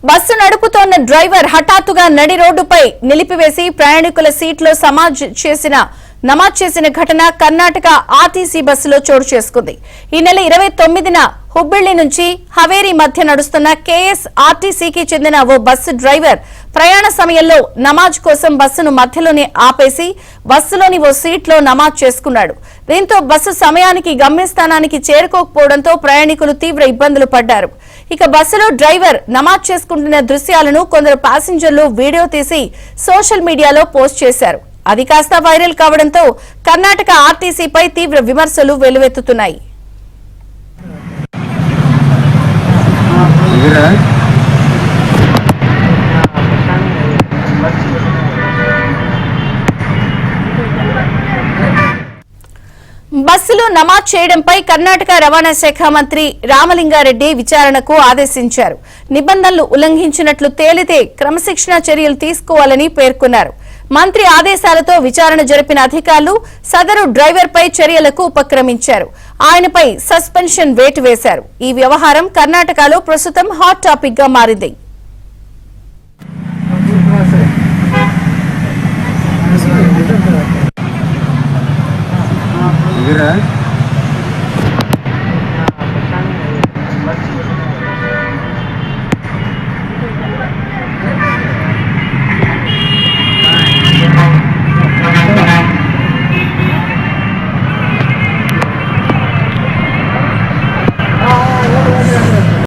Bus నడుపుతోన్న driver హఠాత్తుగా నడి రోడ్డుపై నిలిపివేసి ప్రయాణికుల సీట్లో నమాజ్ చేసిన ఘటన కర్ణాటక ఆర్టీసీ బస్సులో చోటు చేసుకుంది. ఈ నెల 29న హుబ్బిళ్లి నుంచి హవేరి మధ్య నడుస్తున్న కేఎస్ ఆర్టీసీకి చెందిన ఓ బస్సు డ్రైవర్ ప్రయాణ సమయంలో నమాజ్ కోసం బస్సును మధ్యలోనే ఆపేసి బస్సులోని ఓ సీట్లో నమాజ్ చేసుకున్నాడు. దీంతో బస్సు సమయానికి గమ్యస్థానానికి చేరుకోకపోవడంతో ప్రయాణికులు తీవ్ర ఇబ్బందులు పడ్డారు. ఇక బస్సులో డ్రైవర్ నమాజ్ చేసుకుంటున్న దృశ్యాలను కొందరు ప్యాసింజర్లు వీడియో తీసి సోషల్ మీడియాలో పోస్ట్ చేశారు. అది కాస్త వైరల్ కావడంతో కర్ణాటక ఆర్టీసీపై తీవ్ర విమర్శలు వెల్లువెత్తుతున్నాయి. బస్సులో నమాజ్ చేయడంపై కర్ణాటక రవాణా శాఖ మంత్రి రామలింగారెడ్డి విచారణకు ఆదేశించారు. నిబంధనలు ఉల్లంఘించినట్లు తేలితే క్రమశిక్షణా చర్యలు తీసుకోవాలని పేర్కొన్నారు. మంత్రి ఆదేశాలతో విచారణ జరిపిన అధికారులు సదరు డ్రైవర్ పై చర్యలకు ఉపక్రమించారు. ఆయనపై సస్పెన్షన్ వేటు వేశారు. ఈ వ్యవహారం కర్ణాటకలో ప్రస్తుతం హాట్ టాపిక్ గా మారింది. Mira.